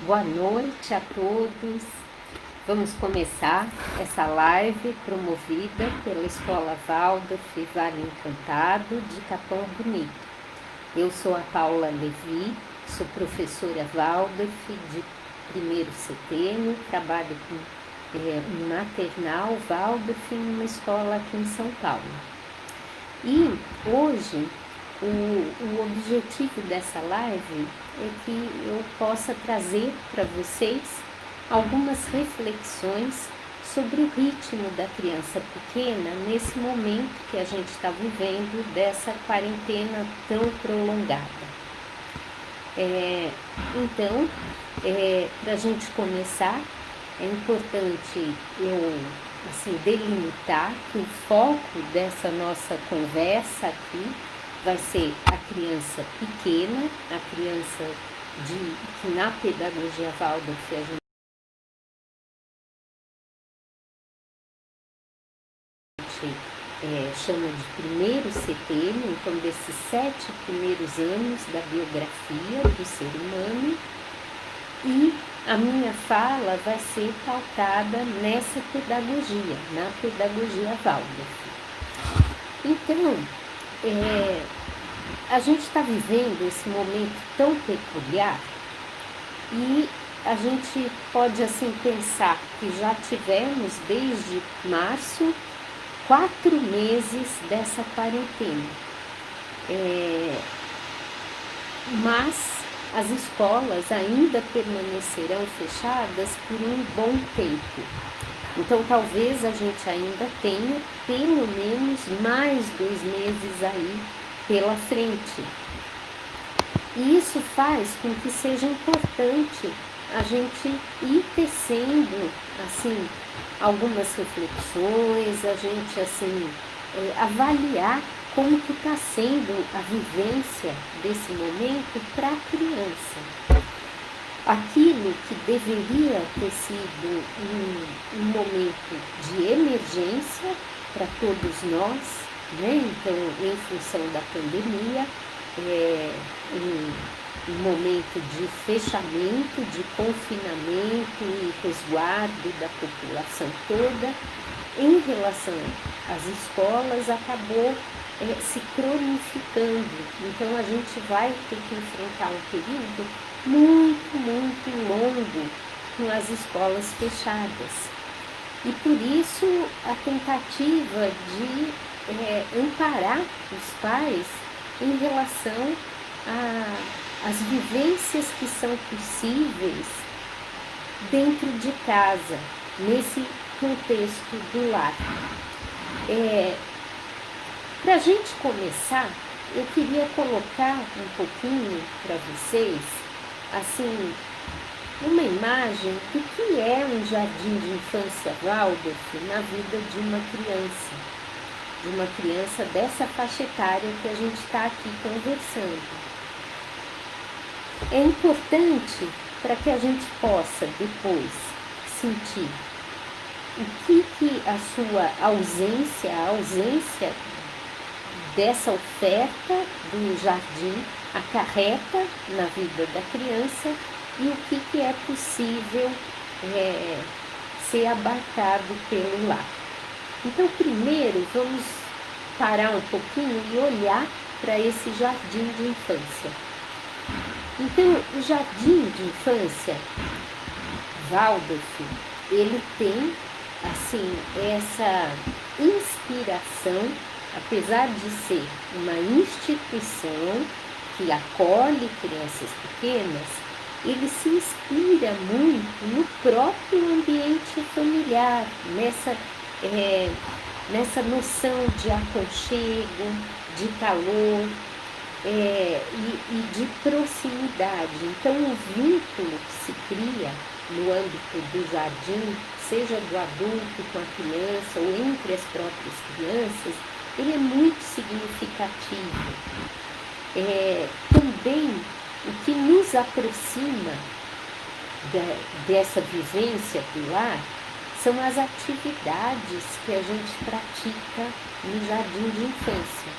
Boa noite a todos. Vamos começar essa live promovida pela Escola Waldorf Vale Encantado de Capão Bonito. Eu sou a Paula Levi, sou professora Waldorf de primeiro setênio, trabalho com maternal Waldorf em uma escola aqui em São Paulo. E hoje o objetivo dessa live é que eu possa trazer para vocês algumas reflexões sobre o ritmo da criança pequena nesse momento que a gente está vivendo dessa quarentena tão prolongada. Então, para a gente começar, é importante eu delimitar que o foco dessa nossa conversa aqui vai ser a criança pequena, a criança que na pedagogia Waldorf a gente chama de primeiro setênio, então desses 7 primeiros anos da biografia do ser humano, e a minha fala vai ser pautada nessa pedagogia, na pedagogia Waldorf. Então, a gente está vivendo esse momento tão peculiar e a gente pode pensar que já tivemos desde março 4 meses dessa quarentena, mas as escolas ainda permanecerão fechadas por um bom tempo. Então, talvez a gente ainda tenha pelo menos mais 2 meses aí pela frente. E isso faz com que seja importante a gente ir tecendo, algumas reflexões, a gente, avaliar como que está sendo a vivência desse momento para a criança. Aquilo que deveria ter sido um momento de emergência para todos nós, né? Então, em função da pandemia, um momento de fechamento, de confinamento e resguardo da população toda, em relação às escolas, acabou se cronificando. Então, a gente vai ter que enfrentar um período muito longo com as escolas fechadas. E por isso a tentativa de amparar os pais em relação às vivências que são possíveis dentro de casa, nesse contexto do lar. Para a gente começar, eu queria colocar um pouquinho para vocês, uma imagem do que é um jardim de infância Waldorf na vida de uma criança dessa faixa etária que a gente está aqui conversando. É importante para que a gente possa depois sentir o que a sua ausência, a ausência dessa oferta do jardim acarreta na vida da criança e o que é possível ser abarcado pelo lar. Então, primeiro, vamos parar um pouquinho e olhar para esse jardim de infância. Então, o jardim de infância Waldorf, ele tem, essa inspiração, apesar de ser uma instituição que acolhe crianças pequenas, ele se inspira muito no próprio ambiente familiar, nessa noção de aconchego, de calor e de proximidade. Então, o vínculo que se cria no âmbito do jardim, seja do adulto com a criança ou entre as próprias crianças, ele é muito significativo. Também o que nos aproxima dessa vivência do lar são as atividades que a gente pratica no jardim de infância.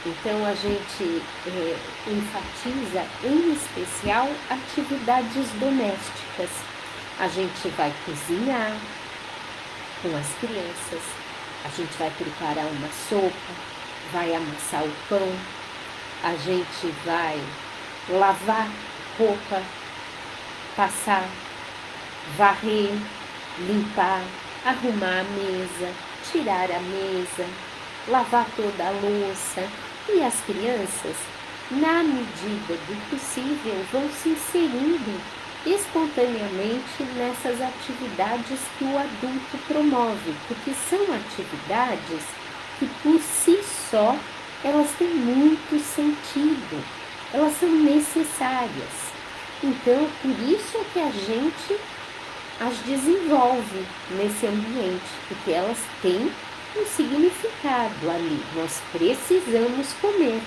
Então a gente enfatiza em especial atividades domésticas. A gente vai cozinhar com as crianças, a gente vai preparar uma sopa, vai amassar o pão, a gente vai lavar roupa, passar, varrer, limpar, arrumar a mesa, tirar a mesa, lavar toda a louça. E as crianças, na medida do possível, vão se inserindo espontaneamente nessas atividades que o adulto promove, porque são atividades que por si só elas têm muito sentido, elas são necessárias. Então, por isso é que a gente as desenvolve nesse ambiente, porque elas têm um significado ali. Nós precisamos comer,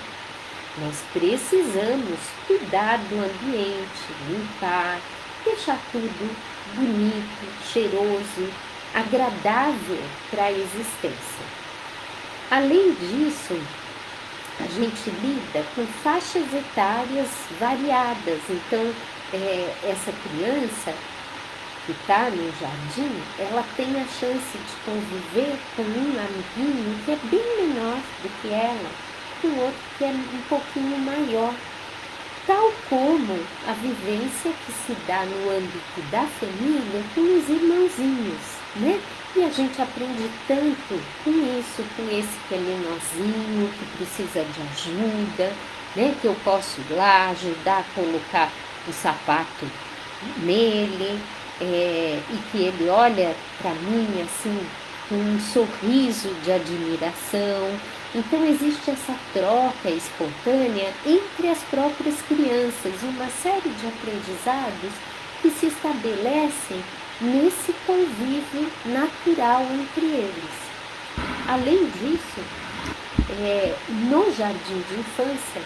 nós precisamos cuidar do ambiente, limpar, deixar tudo bonito, cheiroso, agradável para a existência. Além disso, a gente lida com faixas etárias variadas. Então, essa criança que está no jardim, ela tem a chance de conviver com um amiguinho que é bem menor do que ela, com outro que é um pouquinho maior, tal como a vivência que se dá no âmbito da família com os irmãozinhos, né? E a gente aprende tanto com isso, com esse que é menorzinho, que precisa de ajuda, né? Que eu posso ir lá ajudar a colocar o sapato nele, e que ele olha para mim assim com um sorriso de admiração. Então existe essa troca espontânea entre as próprias crianças, uma série de aprendizados que se estabelecem nesse convívio natural entre eles. Além disso, no jardim de infância,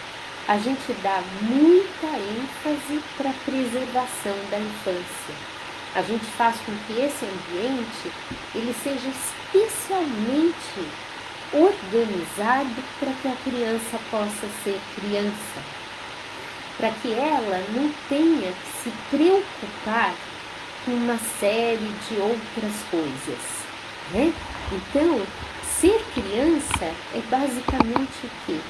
a gente dá muita ênfase para a preservação da infância. A gente faz com que esse ambiente ele seja especialmente organizado para que a criança possa ser criança, para que ela não tenha que se preocupar com uma série de outras coisas, né? Então, ser criança é basicamente o quê?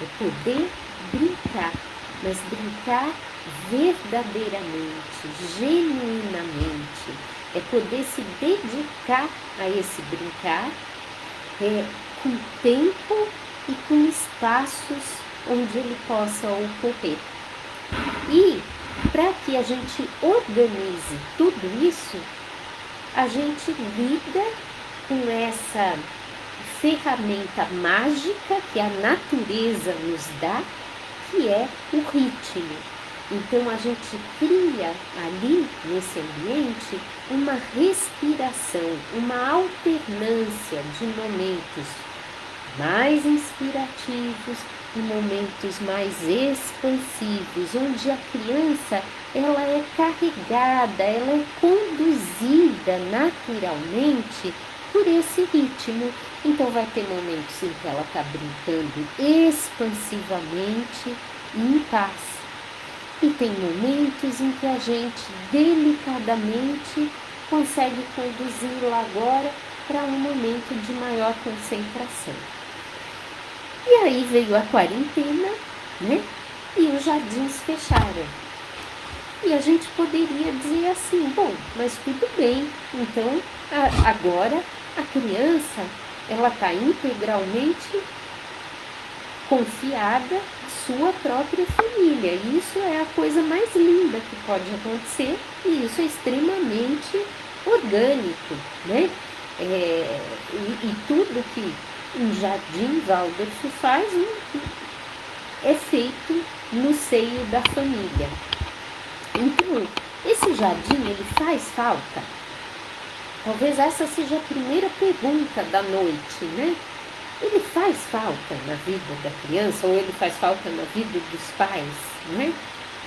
É poder brincar, mas brincar verdadeiramente, genuinamente. É poder se dedicar a esse brincar com tempo e com espaços onde ele possa ocorrer. E para que a gente organize tudo isso, a gente lida com essa ferramenta mágica que a natureza nos dá, que é o ritmo. Então a gente cria ali nesse ambiente uma respiração, uma alternância de momentos mais inspirativos e momentos mais expansivos, onde a criança ela é carregada, ela é conduzida naturalmente por esse ritmo. Então vai ter momentos em que ela está brincando expansivamente e em paz. E tem momentos em que a gente delicadamente consegue conduzi-la agora para um momento de maior concentração. E aí veio a quarentena, né? E os jardins fecharam. E a gente poderia dizer assim, bom, mas tudo bem, então agora a criança ela está integralmente confiada à sua própria família. E isso é a coisa mais linda que pode acontecer e isso é extremamente orgânico, né? E tudo que um jardim Waldorf faz é feito no seio da família. Então, esse jardim, ele faz falta? Talvez essa seja a primeira pergunta da noite, né? Ele faz falta na vida da criança ou ele faz falta na vida dos pais, né?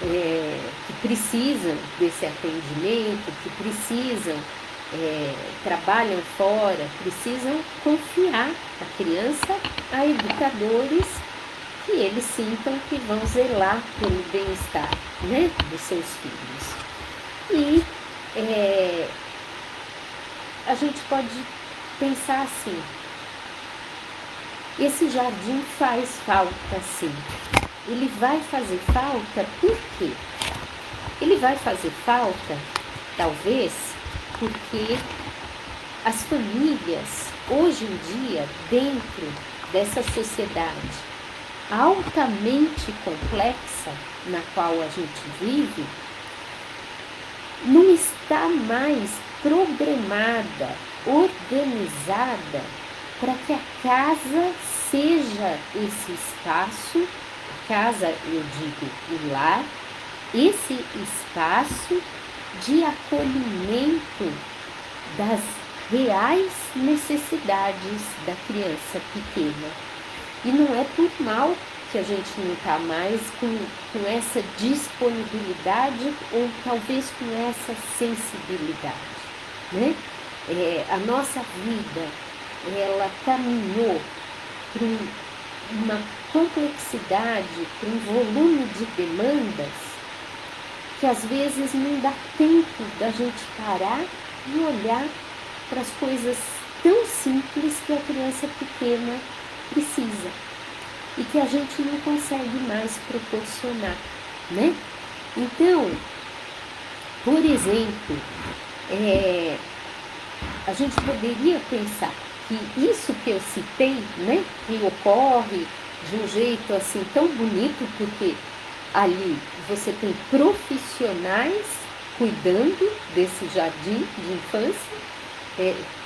Que precisam desse atendimento, que precisam, trabalham fora, precisam confiar a criança a educadores que eles sintam que vão zelar pelo bem-estar, né, dos seus filhos. E a gente pode pensar assim, esse jardim faz falta sim. Ele vai fazer falta por quê? Ele vai fazer falta, talvez, porque as famílias, hoje em dia, dentro dessa sociedade altamente complexa na qual a gente vive, não está mais programada, organizada para que a casa seja esse espaço, a casa, eu digo, o lar, esse espaço de acolhimento das reais necessidades da criança pequena. E não é por mal que a gente não está mais com essa disponibilidade ou talvez com essa sensibilidade, né? A nossa vida, ela caminhou para uma complexidade, para um volume de demandas que às vezes não dá tempo da gente parar e olhar para as coisas tão simples que a criança pequena precisa e que a gente não consegue mais proporcionar, né? Então, por exemplo, a gente poderia pensar que isso que eu citei, né, que ocorre de um jeito assim tão bonito, porque ali você tem profissionais cuidando desse jardim de infância,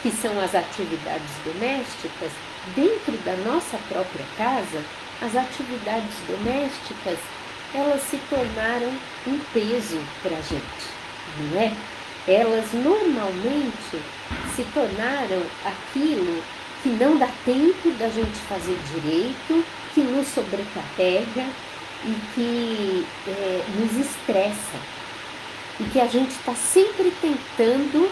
que são as atividades domésticas. Dentro da nossa própria casa, as atividades domésticas, elas se tornaram um peso para a gente, não é? Elas normalmente se tornaram aquilo que não dá tempo da gente fazer direito, que nos sobrecarrega e que nos estressa. E que a gente está sempre tentando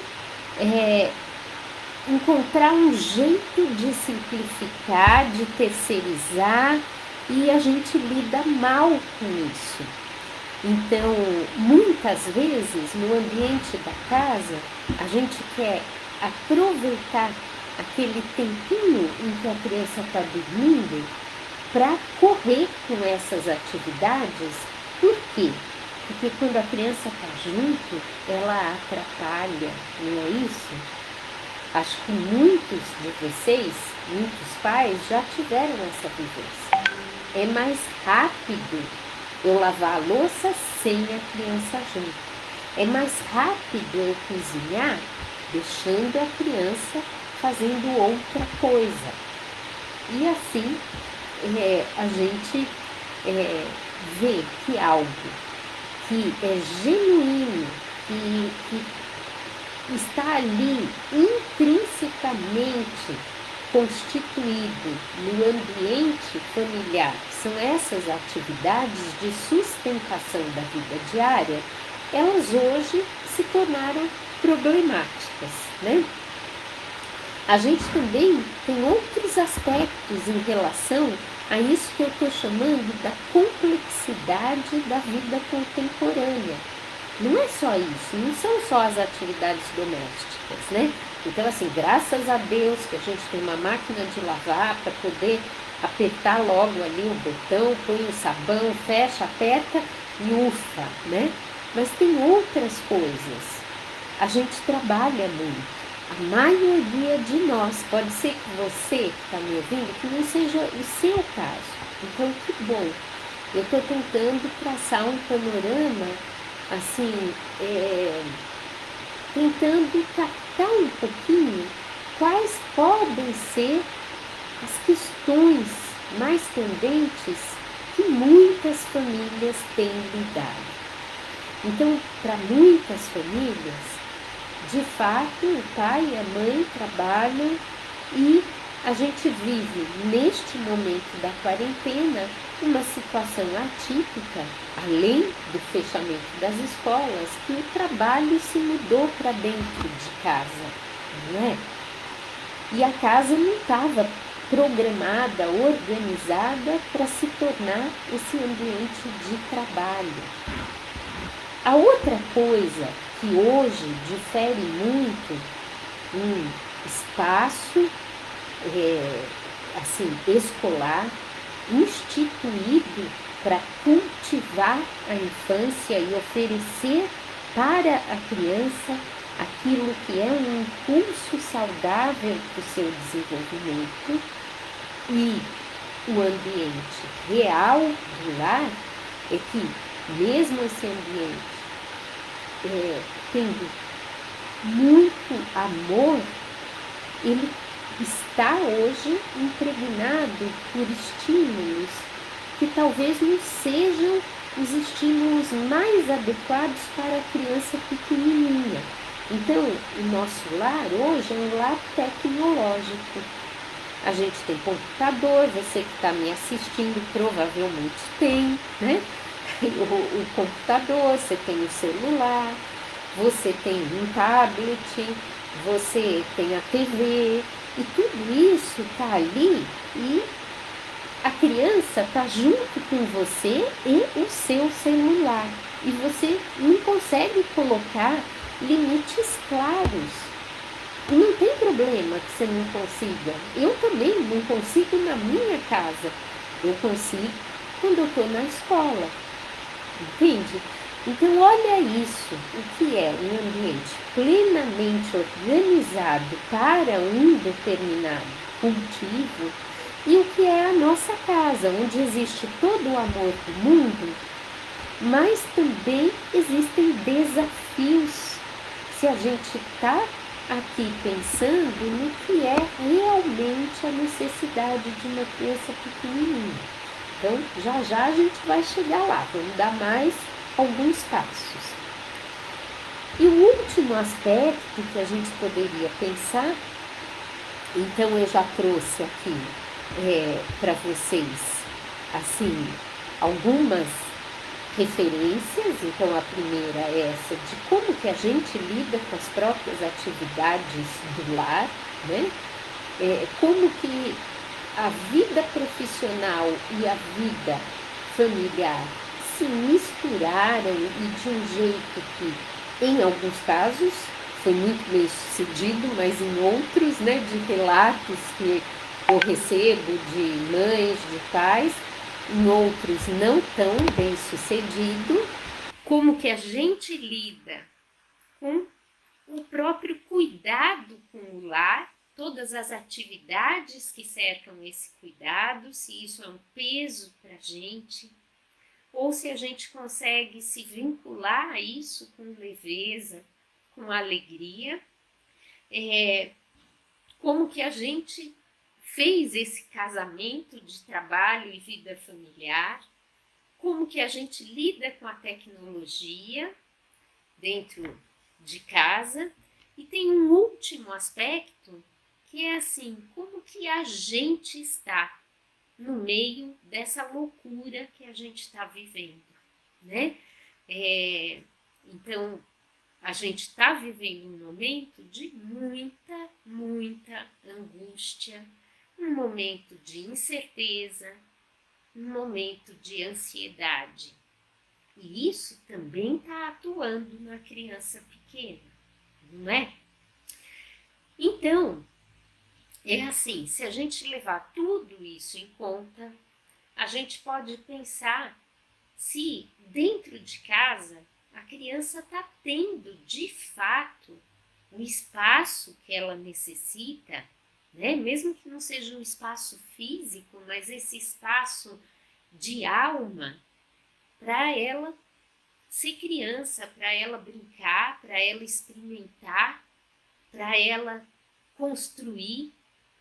encontrar um jeito de simplificar, de terceirizar, e a gente lida mal com isso. Então, muitas vezes, no ambiente da casa, a gente quer aproveitar aquele tempinho em que a criança está dormindo para correr com essas atividades. Por quê? Porque quando a criança está junto, ela atrapalha, não é isso? Acho que muitos de vocês, muitos pais, já tiveram essa vivência. É mais rápido eu lavar a louça sem a criança junto. É mais rápido eu cozinhar deixando a criança fazendo outra coisa. E assim a gente vê que algo que é genuíno, que está ali intrinsecamente constituído no ambiente familiar, que são essas atividades de sustentação da vida diária, elas hoje se tornaram problemáticas, né? A gente também tem outros aspectos em relação a isso que eu estou chamando da complexidade da vida contemporânea. Não é só isso, não são só as atividades domésticas, né? Então, assim, graças a Deus que a gente tem uma máquina de lavar para poder apertar logo ali o botão, põe o sabão, fecha, aperta e ufa, né? Mas tem outras coisas. A gente trabalha muito. A maioria de nós, pode ser que você que está me ouvindo, que não seja o seu caso. Então, que bom. Eu estou tentando traçar um panorama, assim, tentando captar um pouquinho quais podem ser as questões mais pendentes que muitas famílias têm lidado. Então, para muitas famílias, de fato, o pai e a mãe trabalham e a gente vive, neste momento da quarentena, uma situação atípica, além do fechamento das escolas, que o trabalho se mudou para dentro de casa, não é? E a casa não estava programada, organizada para se tornar esse ambiente de trabalho. A outra coisa que hoje difere muito um espaço assim, escolar, instituído para cultivar a infância e oferecer para a criança aquilo que é um impulso saudável para o seu desenvolvimento, e o ambiente real do lar é que, mesmo esse ambiente tendo muito amor, ele está hoje impregnado por estímulos que talvez não sejam os estímulos mais adequados para a criança pequenininha. Então, o nosso lar hoje é um lar tecnológico. A gente tem computador, você que está me assistindo provavelmente tem, né? O computador, você tem o celular, você tem um tablet, você tem a TV, e tudo isso está ali e a criança está junto com você e o seu celular. E você não consegue colocar limites claros. E não tem problema que você não consiga. Eu também não consigo na minha casa. Eu consigo quando eu estou na escola. Entende? Então, olha isso, o que é um ambiente plenamente organizado para um determinado cultivo e o que é a nossa casa, onde existe todo o amor do mundo, mas também existem desafios. Se a gente está aqui pensando no que é realmente a necessidade de uma criança pequenininha. Então, já a gente vai chegar lá, vamos dar mais alguns passos. E o último aspecto que a gente poderia pensar, então eu já trouxe aqui para vocês, assim, algumas referências. Então a primeira é essa de como que a gente lida com as próprias atividades do lar, né? Como que a vida profissional e a vida familiar se misturaram e de um jeito que, em alguns casos, foi muito bem sucedido, mas em outros, né, de relatos que eu recebo de mães, de pais, em outros não tão bem sucedido, como que a gente lida com o próprio cuidado com o lar, todas as atividades que cercam esse cuidado, se isso é um peso para a gente, ou se a gente consegue se vincular a isso com leveza, com alegria, como que a gente fez esse casamento de trabalho e vida familiar, como que a gente lida com a tecnologia dentro de casa, e tem um último aspecto que é assim, como que a gente está no meio dessa loucura que a gente está vivendo, né? Então, a gente está vivendo um momento de muita angústia, um momento de incerteza, um momento de ansiedade. E isso também está atuando na criança pequena, não é? Então, é assim, se a gente levar tudo isso em conta, a gente pode pensar se dentro de casa a criança está tendo de fato o espaço que ela necessita, né? Mesmo que não seja um espaço físico, mas esse espaço de alma para ela ser criança, para ela brincar, para ela experimentar, para ela construir,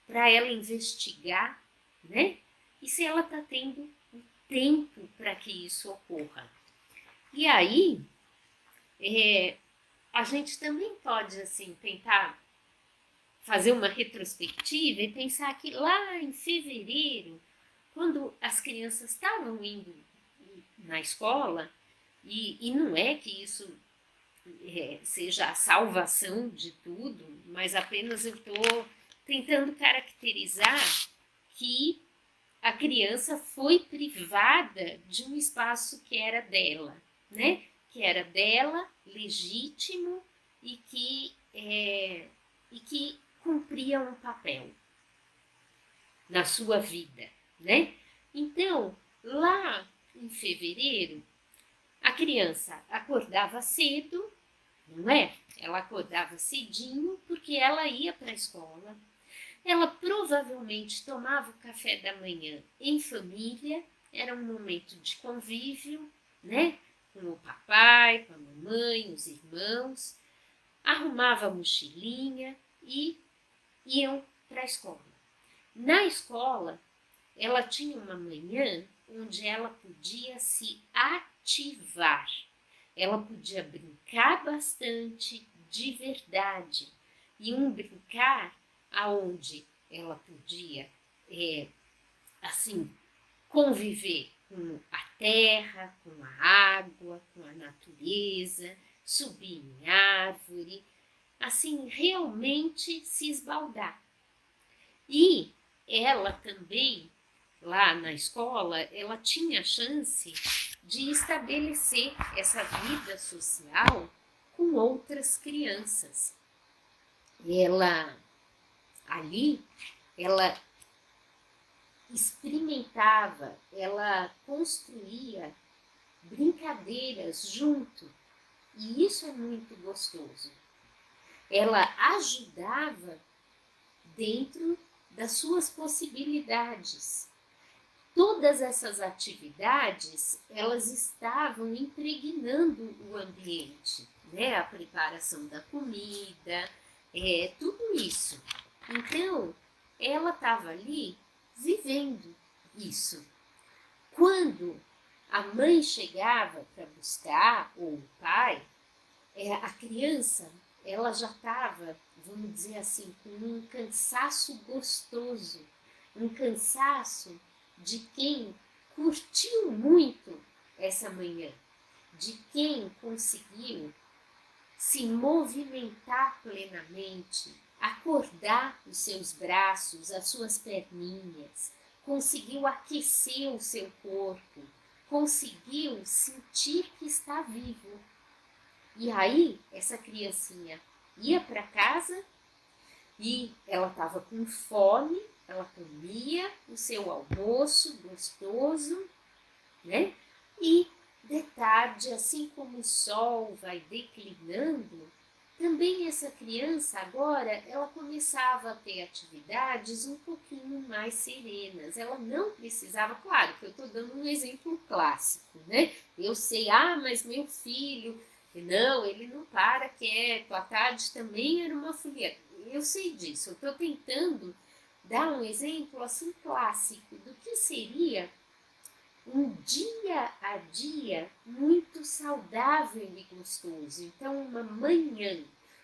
para ela investigar, né? E se ela está tendo o tempo para que isso ocorra. E aí, a gente também pode, assim, tentar fazer uma retrospectiva e pensar que lá em fevereiro, quando as crianças estavam indo na escola, e não é que isso seja a salvação de tudo, mas apenas eu estou tentando caracterizar que a criança foi privada de um espaço que era dela, né? Que era dela, legítimo e que cumpria um papel na sua vida, né? Então, lá em fevereiro, a criança acordava cedo, não é? Ela acordava cedinho porque ela ia para a escola. Ela provavelmente tomava o café da manhã em família, era um momento de convívio, né? Com o papai, com a mamãe, os irmãos, arrumava a mochilinha e iam para a escola. Na escola, ela tinha uma manhã onde ela podia se ativar, ela podia brincar bastante de verdade, e um brincar aonde ela podia, assim, conviver com a terra, com a água, com a natureza, subir em árvore, assim, realmente se esbaldar. E ela também, lá na escola, ela tinha a chance de estabelecer essa vida social com outras crianças. Ela, ali, ela experimentava, ela construía brincadeiras junto, e isso é muito gostoso. Ela ajudava dentro das suas possibilidades. Todas essas atividades, elas estavam impregnando o ambiente, né? A preparação da comida, tudo isso. Então, ela estava ali vivendo isso. Quando a mãe chegava para buscar, ou o pai, a criança, ela já estava, vamos dizer assim, com um cansaço gostoso, um cansaço de quem curtiu muito essa manhã, de quem conseguiu se movimentar plenamente, acordar os seus braços, as suas perninhas, conseguiu aquecer o seu corpo, conseguiu sentir que está vivo. E aí, essa criancinha ia para casa e ela estava com fome, ela comia o seu almoço gostoso, né? E de tarde, assim como o sol vai declinando, também essa criança agora, ela começava a ter atividades um pouquinho mais serenas. Ela não precisava, claro que eu estou dando um exemplo clássico, né? Eu sei, mas meu filho, não, ele não para quieto, à tarde também era uma folia. Eu sei disso, eu estou tentando dar um exemplo assim clássico do que seria um dia a dia muito saudável e gostoso. Então, uma manhã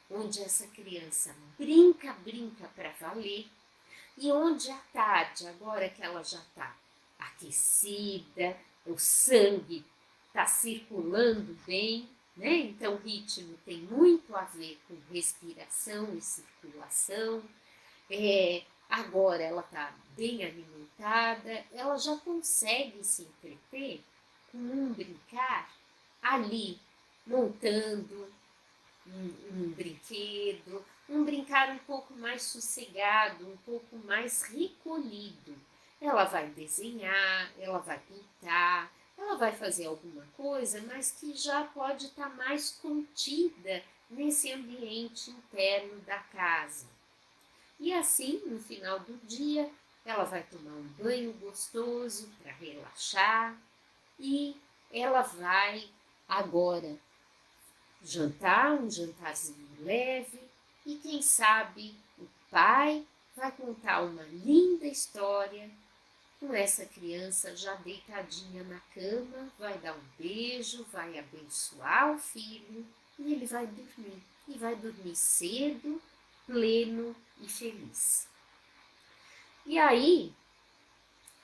onde essa criança brinca para valer, e onde à tarde, agora que ela já está aquecida, o sangue está circulando bem, né? Então, o ritmo tem muito a ver com respiração e circulação. Agora ela está bem alimentada, ela já consegue se entreter com um brincar ali, montando um brinquedo, um brincar um pouco mais sossegado, um pouco mais recolhido. Ela vai desenhar, ela vai pintar, ela vai fazer alguma coisa, mas que já pode estar mais contida nesse ambiente interno da casa. E assim, no final do dia, ela vai tomar um banho gostoso para relaxar e ela vai agora jantar, um jantarzinho leve, e quem sabe o pai vai contar uma linda história com essa criança já deitadinha na cama, vai dar um beijo, vai abençoar o filho e ele vai dormir. E vai dormir cedo, pleno e feliz. E aí,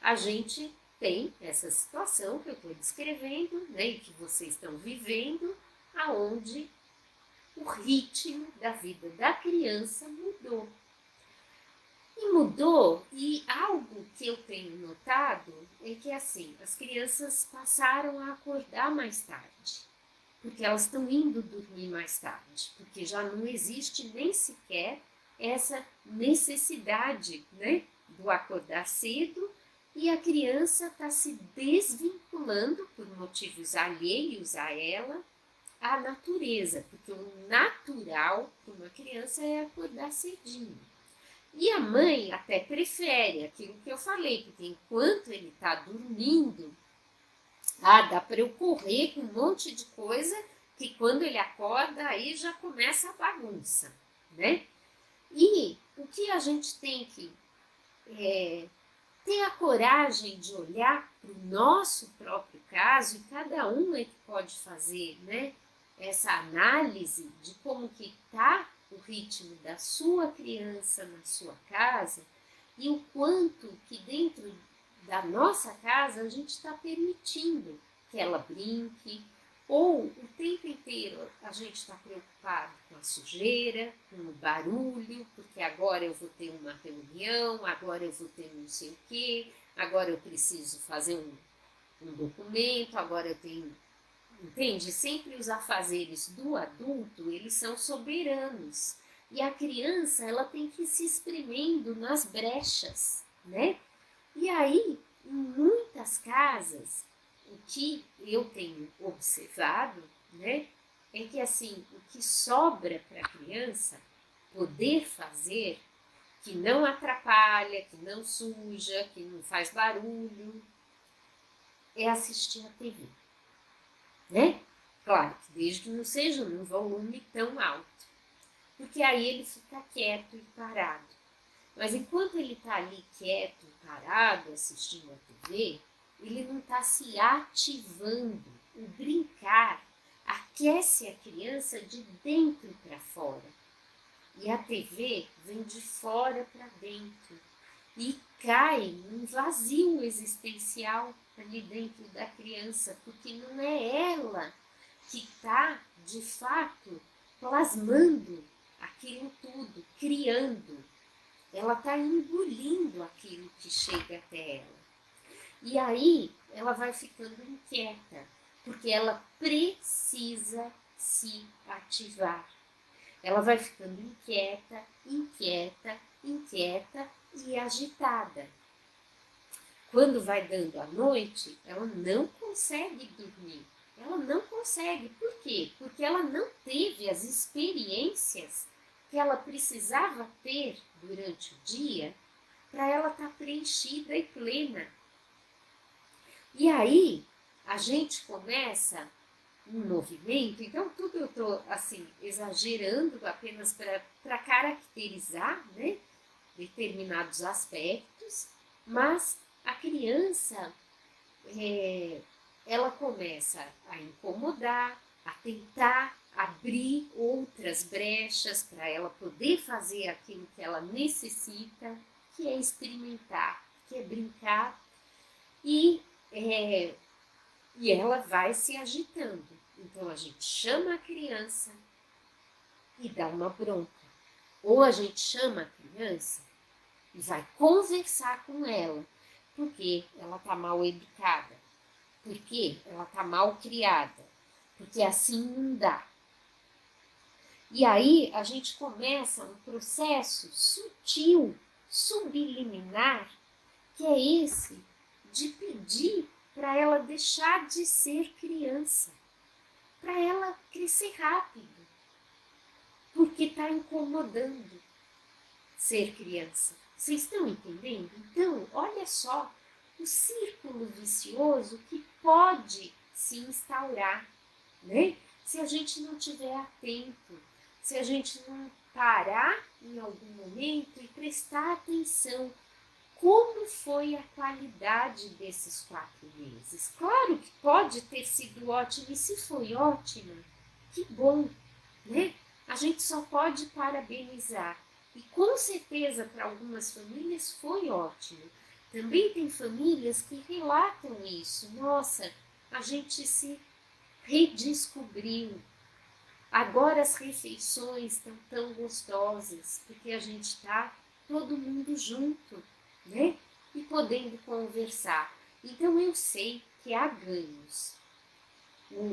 a gente tem essa situação que eu estou descrevendo, né, e que vocês estão vivendo, aonde o ritmo da vida da criança mudou. E mudou, e algo que eu tenho notado é que assim, as crianças passaram a acordar mais tarde, porque elas estão indo dormir mais tarde, porque já não existe nem sequer essa necessidade, né, do acordar cedo, e a criança está se desvinculando por motivos alheios a ela, à natureza, porque o natural para uma criança é acordar cedinho. E a mãe até prefere aquilo que eu falei, porque enquanto ele está dormindo, dá para eu correr com um monte de coisa que quando ele acorda aí já começa a bagunça, né? E o que a gente tem que ter a coragem de olhar para o nosso próprio caso, e cada um é que pode fazer, né, essa análise de como que está o ritmo da sua criança na sua casa e o quanto que dentro da nossa casa a gente está permitindo que ela brinque, ou o tempo inteiro a gente está preocupado com a sujeira, com o barulho, porque agora eu vou ter uma reunião, agora eu vou ter não sei o quê, agora eu preciso fazer um documento, agora eu tenho... Entende? Sempre os afazeres do adulto, eles são soberanos. E a criança, ela tem que ir se espremendo nas brechas, né? E aí, em muitas casas, o que eu tenho observado, né, é que assim, o que sobra para a criança poder fazer, que não atrapalha, que não suja, que não faz barulho, é assistir a TV, né? Claro que desde que não seja num volume tão alto, porque aí ele fica quieto e parado. Mas enquanto ele está ali quieto e parado, assistindo a TV, ele não está se ativando. O brincar aquece a criança de dentro para fora. E a TV vem de fora para dentro. E cai num vazio existencial ali dentro da criança, porque não é ela que está, de fato, plasmando aquilo tudo, criando. Ela está engolindo aquilo que chega até ela. E aí ela vai ficando inquieta, porque ela precisa se ativar. Ela vai ficando inquieta, inquieta, inquieta e agitada. Quando vai dando a noite, ela não consegue dormir. Ela não consegue. Por quê? Porque ela não teve as experiências que ela precisava ter durante o dia para ela estar preenchida e plena. E aí a gente começa um movimento, então tudo eu estou assim, exagerando apenas para caracterizar, né, determinados aspectos, mas a criança, ela começa a incomodar, a tentar abrir outras brechas para ela poder fazer aquilo que ela necessita, que é experimentar, que é brincar, e, e ela vai se agitando. Então a gente chama a criança e dá uma bronca. Ou a gente chama a criança e vai conversar com ela, porque ela está mal educada, porque ela está mal criada, porque assim não dá. E aí a gente começa um processo sutil, subliminar, que é esse de pedir para ela deixar de ser criança, para ela crescer rápido, porque está incomodando ser criança. Vocês estão entendendo? Então, olha só o círculo vicioso que pode se instaurar, né? Se a gente não estiver atento, se a gente não parar em algum momento e prestar atenção como foi a qualidade desses 4 meses. Claro que pode ter sido ótimo, e se foi ótima, que bom, né? A gente só pode parabenizar. E com certeza para algumas famílias foi ótimo. Também tem famílias que relatam isso. Nossa, a gente se redescobriu. Agora as refeições estão tão gostosas, porque a gente está todo mundo junto, né? E podendo conversar. Então eu sei que há ganhos.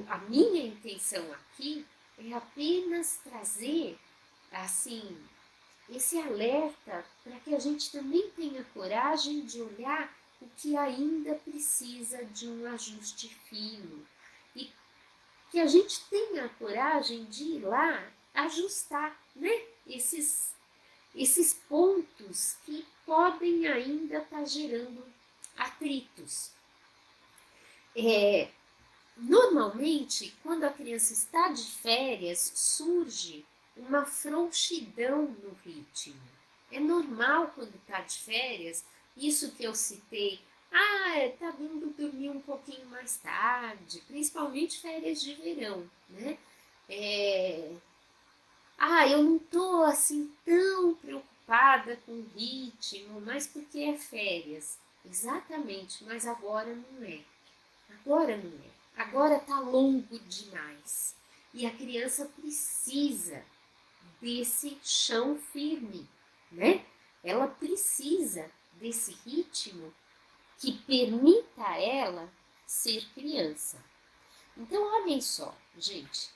A minha intenção aqui é apenas trazer, assim, esse alerta para que a gente também tenha coragem de olhar o que ainda precisa de um ajuste fino e que a gente tenha a coragem de ir lá ajustar, né? Esses pontos que podem ainda estar gerando atritos. Normalmente, quando a criança está de férias, surge uma frouxidão no ritmo. É normal quando está de férias, isso que eu citei, está vindo dormir um pouquinho mais tarde, principalmente férias de verão, né? Eu não estou assim tão preocupada com o ritmo, mas porque é férias. Exatamente, mas agora não é. Agora não é. Agora está longo demais. E a criança precisa desse chão firme, né? Ela precisa desse ritmo que permita a ela ser criança. Então, olhem só, gente.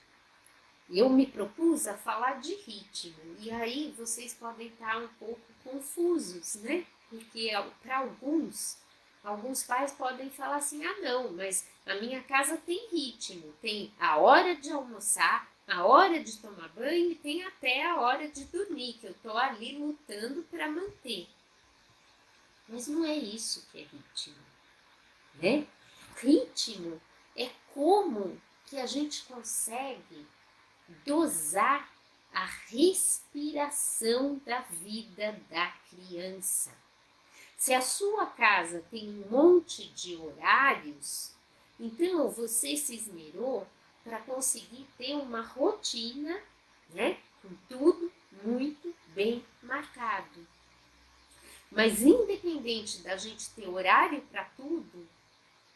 Eu me propus a falar de ritmo. E aí vocês podem estar um pouco confusos, né? Porque para alguns pais podem falar assim, não, mas a minha casa tem ritmo, tem a hora de almoçar, a hora de tomar banho e tem até a hora de dormir, que eu estou ali lutando para manter. Mas não é isso que é ritmo, né? Ritmo é como que a gente consegue dosar a respiração da vida da criança. Se a sua casa tem um monte de horários, então você se esmerou para conseguir ter uma rotina, né, com tudo muito bem marcado. Mas independente da gente ter horário para tudo,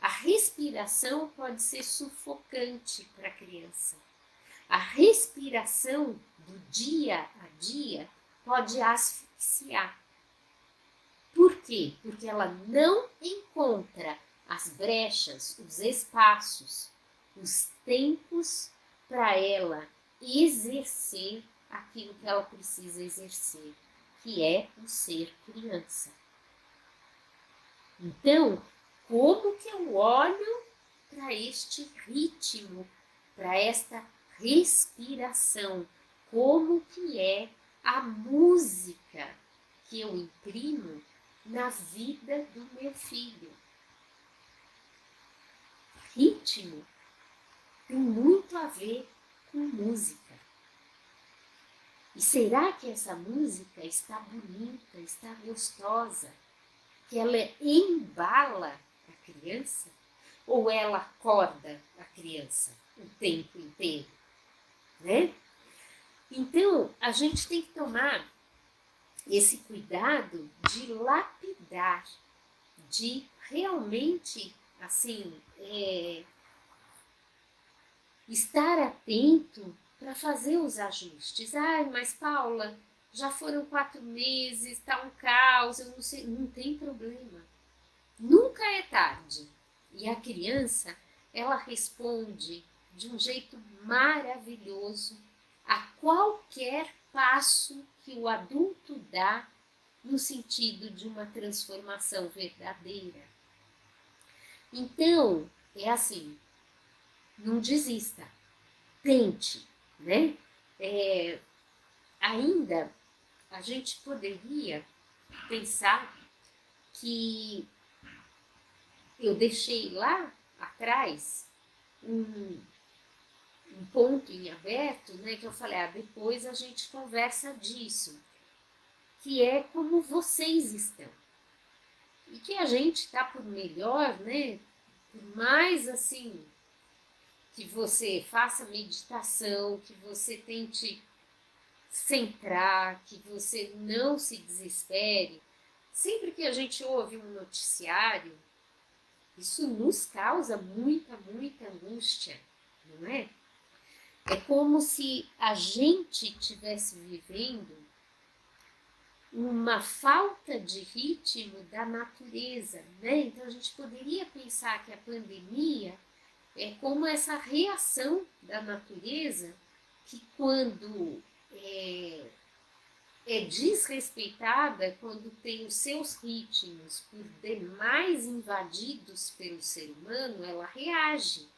a respiração pode ser sufocante para a criança. A respiração do dia a dia pode asfixiar. Por quê? Porque ela não encontra as brechas, os espaços, os tempos para ela exercer aquilo que ela precisa exercer, que é o ser criança. Então, como que eu olho para este ritmo, para esta respiração? Como que é a música que eu imprimo na vida do meu filho? Ritmo tem muito a ver com música. E será que essa música está bonita, está gostosa? Que ela embala a criança? Ou ela acorda a criança o tempo inteiro? Né? Então, a gente tem que tomar esse cuidado de lapidar, de realmente, assim, estar atento para fazer os ajustes. Mas Paula, já foram 4 meses, está um caos, eu não sei, não tem problema. Nunca é tarde. E a criança, ela responde de um jeito maravilhoso a qualquer passo que o adulto dá no sentido de uma transformação verdadeira. Então, é assim, não desista, tente, né? Ainda a gente poderia pensar que eu deixei lá atrás um ponto em aberto, né, que eu falei, depois a gente conversa disso, que é como vocês estão. E que a gente está por melhor, né, por mais assim, que você faça meditação, que você tente centrar, que você não se desespere. Sempre que a gente ouve um noticiário, isso nos causa muita angústia, não é? É como se a gente estivesse vivendo uma falta de ritmo da natureza, né? Então a gente poderia pensar que a pandemia é como essa reação da natureza que quando é desrespeitada, quando tem os seus ritmos por demais invadidos pelo ser humano, ela reage.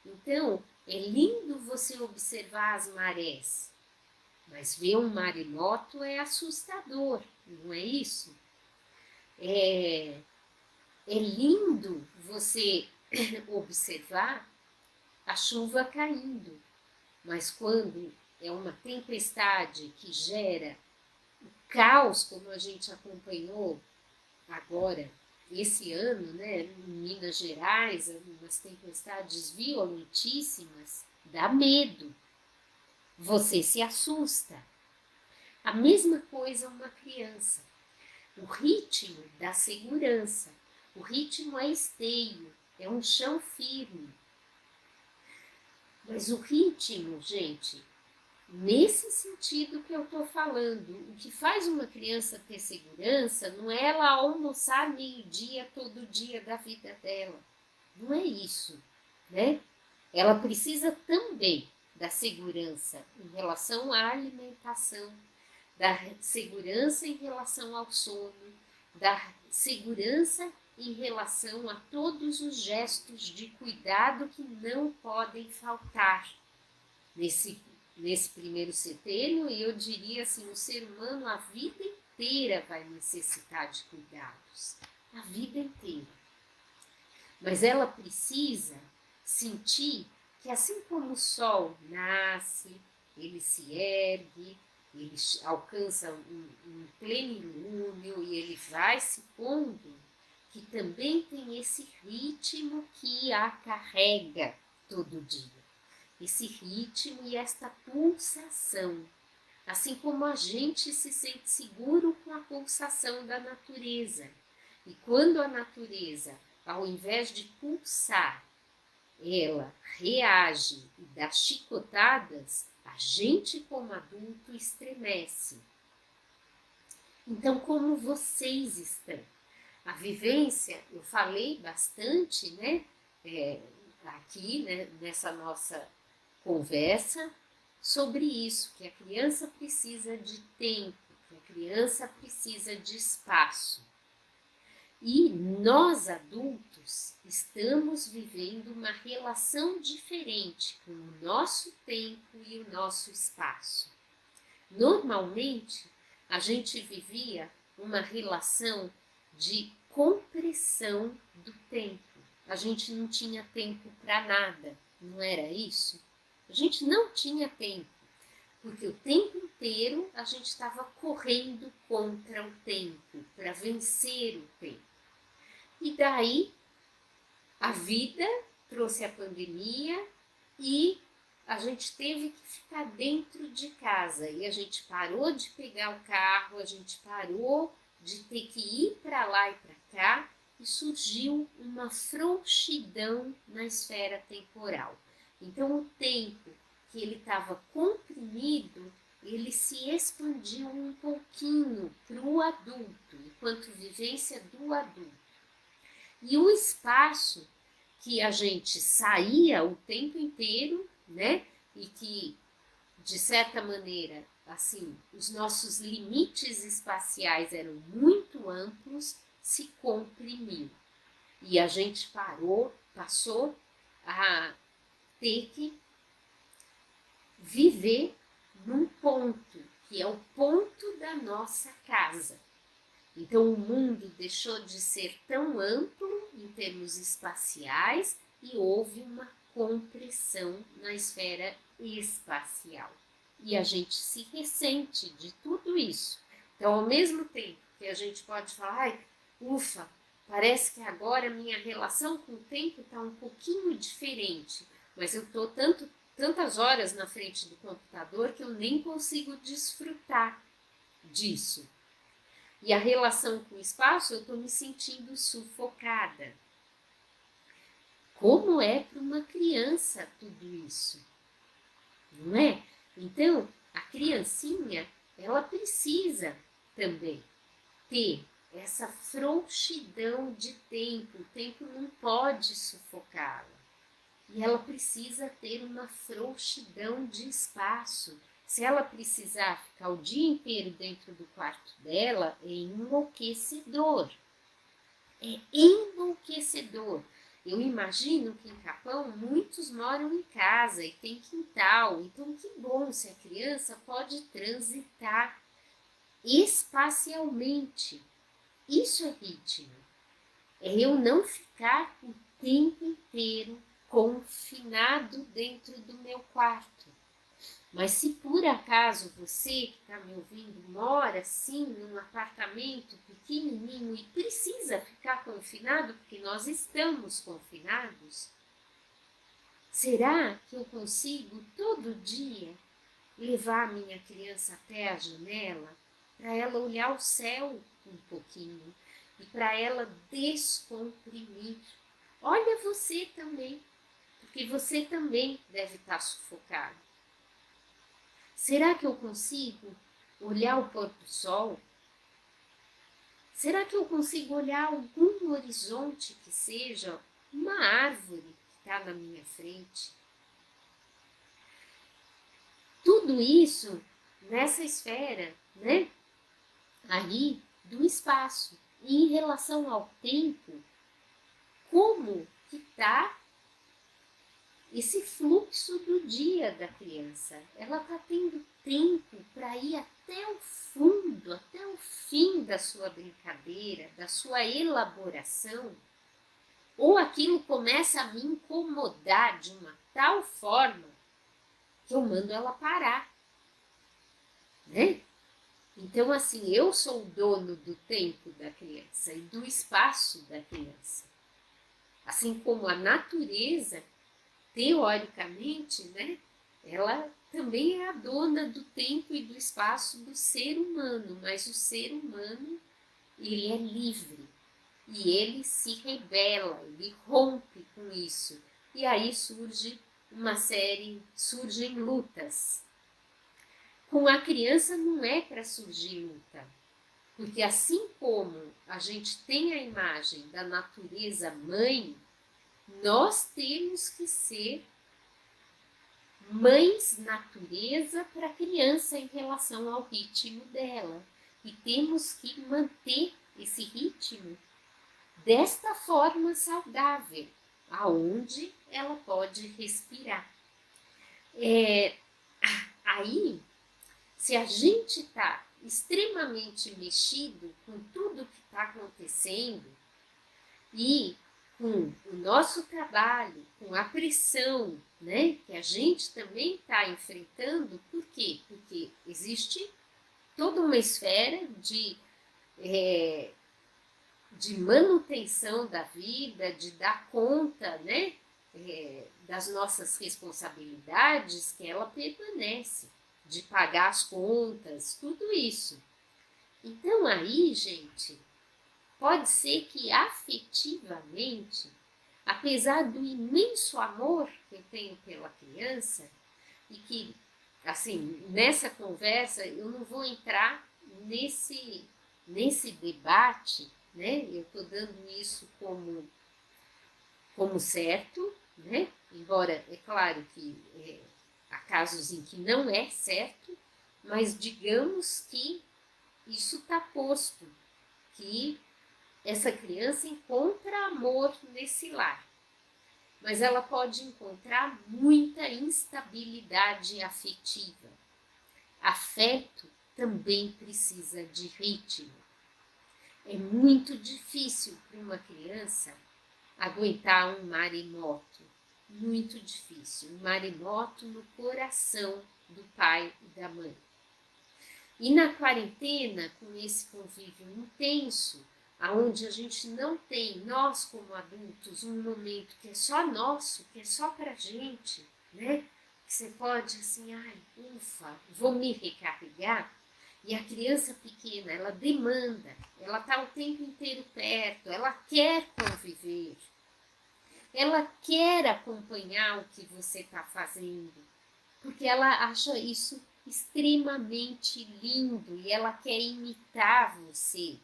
Então, é lindo você observar as marés, mas ver um maremoto é assustador, não é isso? É lindo você observar a chuva caindo, mas quando é uma tempestade que gera caos, como a gente acompanhou agora, esse ano, né, em Minas Gerais, umas tempestades violentíssimas, dá medo, você se assusta. A mesma coisa uma criança. O ritmo da segurança, o ritmo é esteio, é um chão firme. Mas o ritmo, gente, nesse sentido que eu estou falando, o que faz uma criança ter segurança não é ela almoçar meio-dia todo dia da vida dela. Não é isso, né? Ela precisa também da segurança em relação à alimentação, da segurança em relação ao sono, da segurança em relação a todos os gestos de cuidado que não podem faltar nesse primeiro setênio, e eu diria assim, o ser humano a vida inteira vai necessitar de cuidados, a vida inteira. Mas ela precisa sentir que assim como o sol nasce, ele se ergue, ele alcança um plenilúnio e ele vai se pondo, que também tem esse ritmo que a carrega todo dia. Esse ritmo e esta pulsação, assim como a gente se sente seguro com a pulsação da natureza. E quando a natureza, ao invés de pulsar, ela reage e dá chicotadas, a gente como adulto estremece. Então, como vocês estão? A vivência, eu falei bastante, né, aqui, né, nessa nossa conversa, sobre isso, que a criança precisa de tempo, que a criança precisa de espaço. E nós adultos estamos vivendo uma relação diferente com o nosso tempo e o nosso espaço. Normalmente, a gente vivia uma relação de compressão do tempo. A gente não tinha tempo para nada, não era isso? A gente não tinha tempo, porque o tempo inteiro a gente estava correndo contra o tempo, para vencer o tempo. E daí a vida trouxe a pandemia e a gente teve que ficar dentro de casa. E a gente parou de pegar o carro, a gente parou de ter que ir para lá e para cá, e surgiu uma frouxidão na esfera temporal. Então o tempo que ele estava comprimido, ele se expandiu um pouquinho para o adulto, enquanto vivência do adulto. E o espaço que a gente saía o tempo inteiro, né? E que, de certa maneira, assim, os nossos limites espaciais eram muito amplos, se comprimiu. E a gente passou a ter que viver num ponto, que é o ponto da nossa casa. Então o mundo deixou de ser tão amplo em termos espaciais e houve uma compressão na esfera espacial. E a gente se ressente de tudo isso. Então, ao mesmo tempo que a gente pode falar, ai, ufa, parece que agora a minha relação com o tempo está um pouquinho diferente, mas eu estou tantas horas na frente do computador que eu nem consigo desfrutar disso. E a relação com o espaço, eu estou me sentindo sufocada. Como é para uma criança tudo isso? Não é? Então, a criancinha, ela precisa também ter essa frouxidão de tempo. O tempo não pode sufocá-la. E ela precisa ter uma frouxidão de espaço. Se ela precisar ficar o dia inteiro dentro do quarto dela, é enlouquecedor. É enlouquecedor. Eu imagino que em Capão muitos moram em casa e tem quintal. Então, que bom se a criança pode transitar espacialmente. Isso é ritmo. É eu não ficar o tempo inteiro confinado dentro do meu quarto. Mas se por acaso você que está me ouvindo mora assim num apartamento pequenininho e precisa ficar confinado, porque nós estamos confinados, será que eu consigo todo dia levar a minha criança até a janela para ela olhar o céu um pouquinho e para ela descomprimir? Olha você também, porque você também deve estar sufocado. Será que eu consigo olhar o pôr do sol? Será que eu consigo olhar algum horizonte que seja uma árvore que está na minha frente? Tudo isso nessa esfera, né? Aí do espaço. E em relação ao tempo, como que está esse fluxo do dia da criança? Ela está tendo tempo para ir até o fundo, até o fim da sua brincadeira, da sua elaboração? Ou aquilo começa a me incomodar de uma tal forma que eu mando ela parar, né? Então, assim, eu sou o dono do tempo da criança e do espaço da criança. Assim como a natureza, teoricamente, né, ela também é a dona do tempo e do espaço do ser humano, mas o ser humano, ele é livre e ele se rebela, ele rompe com isso. E aí surgem lutas. Com a criança não é para surgir luta, porque assim como a gente tem a imagem da natureza mãe, nós temos que ser mães natureza para a criança em relação ao ritmo dela. E temos que manter esse ritmo desta forma saudável, aonde ela pode respirar. Aí, se a gente está extremamente mexido com tudo que está acontecendo e com o nosso trabalho, com a pressão, né, que a gente também está enfrentando, por quê? Porque existe toda uma esfera de manutenção da vida, de dar conta, né, das nossas responsabilidades, que ela permanece, de pagar as contas, tudo isso. Então aí, gente, pode ser que afetivamente, apesar do imenso amor que eu tenho pela criança, e que, assim, nessa conversa eu não vou entrar nesse debate, né? Eu estou dando isso como certo, né? Embora é claro que há casos em que não é certo, mas digamos que isso está posto, que essa criança encontra amor nesse lar, mas ela pode encontrar muita instabilidade afetiva. Afeto também precisa de ritmo. É muito difícil para uma criança aguentar um maremoto, muito difícil, um maremoto no coração do pai e da mãe. E na quarentena, com esse convívio intenso, aonde a gente não tem, nós como adultos, um momento que é só nosso, que é só pra gente, né? Que você pode assim, ai, ufa, vou me recarregar. E a criança pequena, ela demanda, ela está o tempo inteiro perto, ela quer conviver, ela quer acompanhar o que você está fazendo, porque ela acha isso extremamente lindo e ela quer imitar você.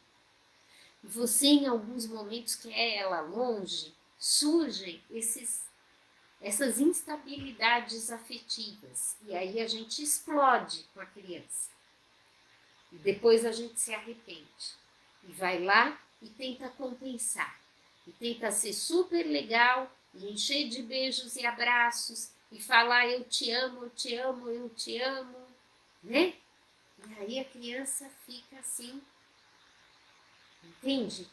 Você, em alguns momentos, quer ela longe, surgem essas instabilidades afetivas. E aí a gente explode com a criança. E depois a gente se arrepende. E vai lá e tenta compensar. E tenta ser super legal, e encher de beijos e abraços, e falar eu te amo, eu te amo, eu te amo, né? E aí a criança fica assim, entende?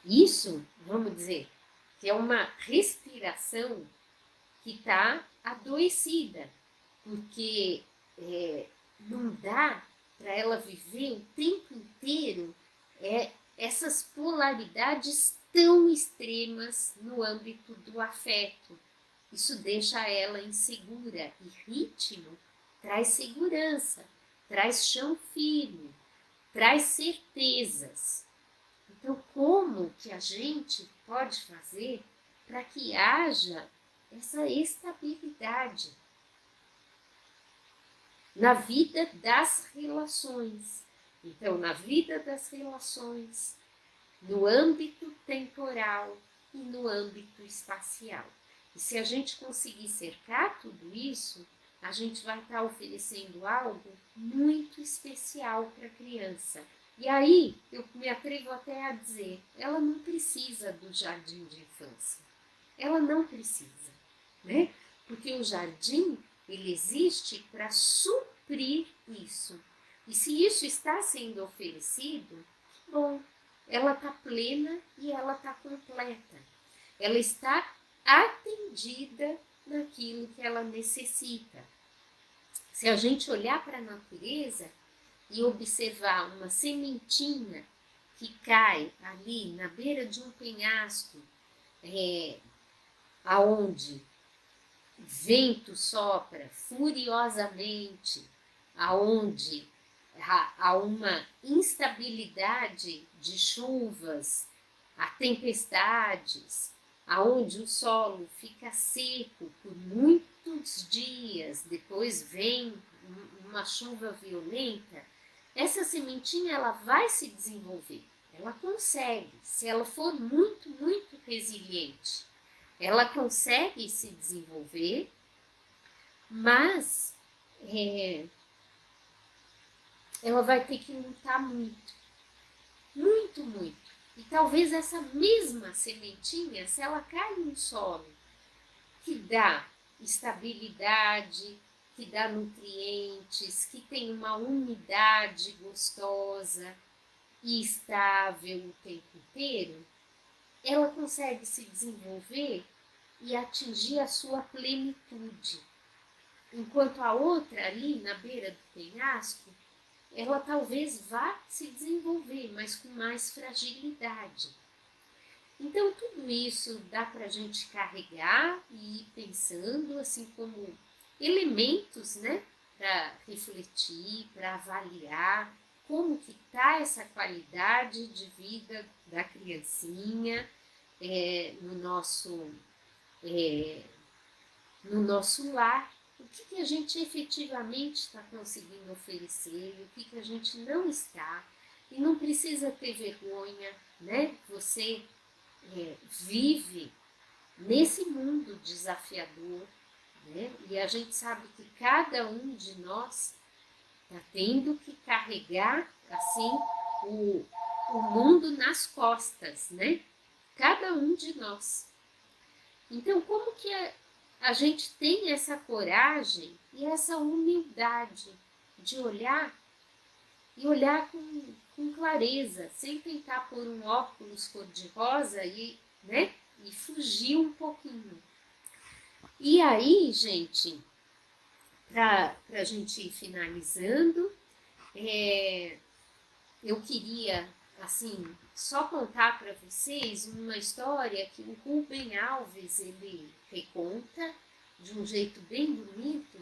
Isso, vamos dizer, que é uma respiração que está adoecida, porque não dá para ela viver o tempo inteiro essas polaridades tão extremas no âmbito do afeto. Isso deixa ela insegura e ritmo traz segurança, traz chão firme, traz certezas. Então, como que a gente pode fazer para que haja essa estabilidade na vida das relações? Então, na vida das relações, no âmbito temporal e no âmbito espacial. E se a gente conseguir cercar tudo isso, a gente vai estar oferecendo algo muito especial para a criança. E aí, eu me atrevo até a dizer, ela não precisa do jardim de infância. Ela não precisa, né? Porque o jardim, ele existe para suprir isso. E se isso está sendo oferecido, bom, ela está plena e ela está completa. Ela está atendida naquilo que ela necessita. Se a gente olhar para a natureza e observar uma sementinha que cai ali na beira de um penhasco, aonde vento sopra furiosamente, aonde há uma instabilidade de chuvas, há tempestades, aonde o solo fica seco por muitos dias, depois vem uma chuva violenta, essa sementinha ela vai se desenvolver, ela consegue, se ela for muito, muito resiliente, ela consegue se desenvolver, mas ela vai ter que lutar muito, muito, muito. E talvez essa mesma sementinha, se ela cai no solo, que dá estabilidade, que dá nutrientes, que tem uma umidade gostosa e estável o tempo inteiro, ela consegue se desenvolver e atingir a sua plenitude. Enquanto a outra ali na beira do penhasco, ela talvez vá se desenvolver, mas com mais fragilidade. Então, tudo isso dá para a gente carregar e ir pensando, assim como elementos, né, para refletir, para avaliar como que está essa qualidade de vida da criancinha no nosso lar. O que a gente efetivamente está conseguindo oferecer, o que a gente não está. E não precisa ter vergonha, né? Você vive nesse mundo desafiador, né? E a gente sabe que cada um de nós está tendo que carregar assim o mundo nas costas, né? Cada um de nós. Então, como que a gente tem essa coragem e essa humildade de olhar e olhar com clareza, sem tentar pôr um óculos cor-de-rosa né, e fugir um pouquinho. E aí, gente, para a gente ir finalizando, eu queria, assim, só contar para vocês uma história que o Rubem Alves, ele reconta de um jeito bem bonito,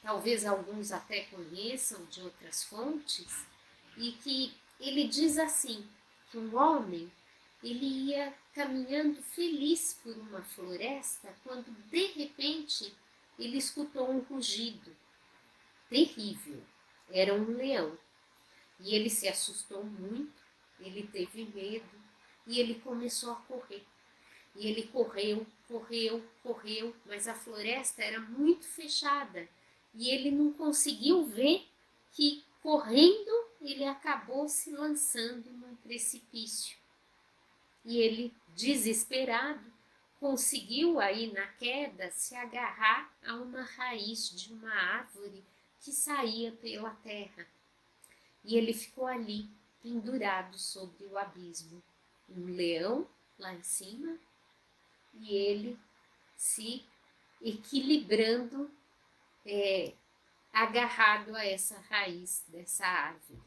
talvez alguns até conheçam de outras fontes, e que ele diz assim, que um homem, ele ia caminhando feliz por uma floresta, quando de repente ele escutou um rugido terrível. Era um leão. E ele se assustou muito, ele teve medo e ele começou a correr. E ele correu, correu, correu, mas a floresta era muito fechada e ele não conseguiu ver que, correndo, ele acabou se lançando num precipício. E ele, desesperado, conseguiu aí na queda se agarrar a uma raiz de uma árvore que saía pela terra. E ele ficou ali, pendurado sobre o abismo. Um leão lá em cima e ele se equilibrando, agarrado a essa raiz dessa árvore.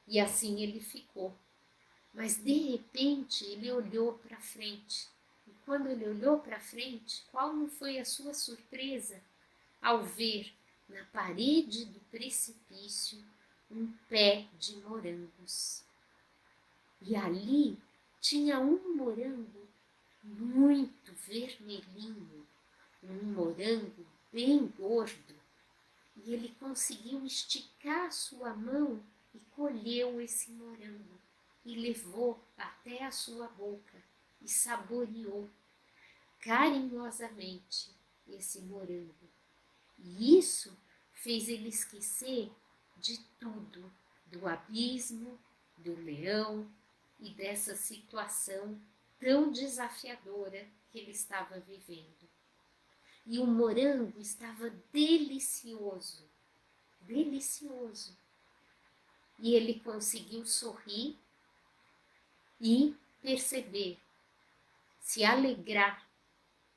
E assim ele ficou. Mas de repente ele olhou para frente. E quando ele olhou para frente, qual não foi a sua surpresa ao ver na parede do precipício um pé de morangos. E ali tinha um morango muito vermelhinho, um morango bem gordo. E ele conseguiu esticar sua mão e colheu esse morango e levou até a sua boca e saboreou carinhosamente esse morango. E isso fez ele esquecer de tudo, do abismo, do leão e dessa situação tão desafiadora que ele estava vivendo. E o morango estava delicioso, delicioso. E ele conseguiu sorrir e perceber, se alegrar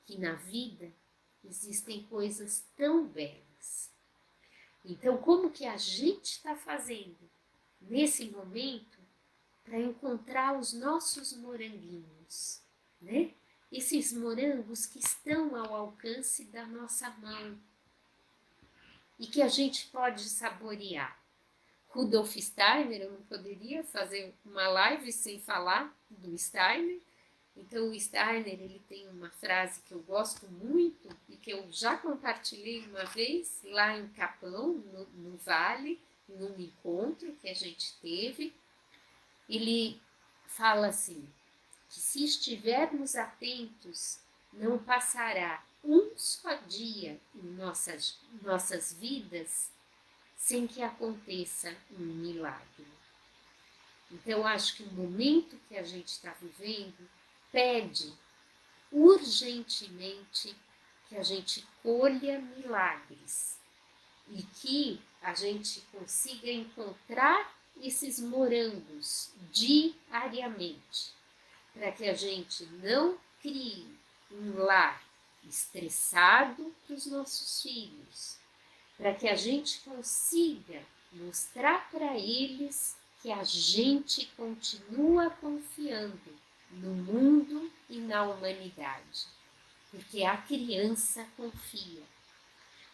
que na vida existem coisas tão belas. Então, como que a gente está fazendo nesse momento para encontrar os nossos moranguinhos, né? Esses morangos que estão ao alcance da nossa mão e que a gente pode saborear. Rudolf Steiner, eu não poderia fazer uma live sem falar do Steiner. Então o Steiner, ele tem uma frase que eu gosto muito e que eu já compartilhei uma vez lá em Capão, no Vale, num encontro que a gente teve. Ele fala assim, que se estivermos atentos, não passará um só dia em nossas vidas sem que aconteça um milagre. Então, acho que o momento que a gente está vivendo pede urgentemente que a gente colha milagres e que a gente consiga encontrar esses morangos diariamente, para que a gente não crie um lar estressado para os nossos filhos, para que a gente consiga mostrar para eles que a gente continua confiando no mundo e na humanidade, porque a criança confia.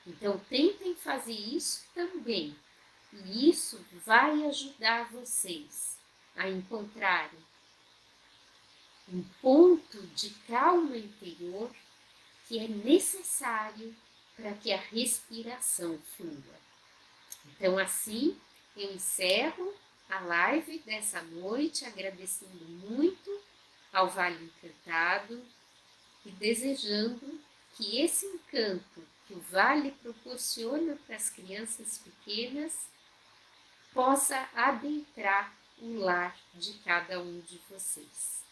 Então, tentem fazer isso também, e isso vai ajudar vocês a encontrarem um ponto de calma interior que é necessário para que a respiração flua. Então, assim, eu encerro a live dessa noite, agradecendo muito ao Vale Encantado e desejando que esse encanto que o Vale proporciona para as crianças pequenas possa adentrar o lar de cada um de vocês.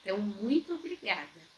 Então, muito obrigada.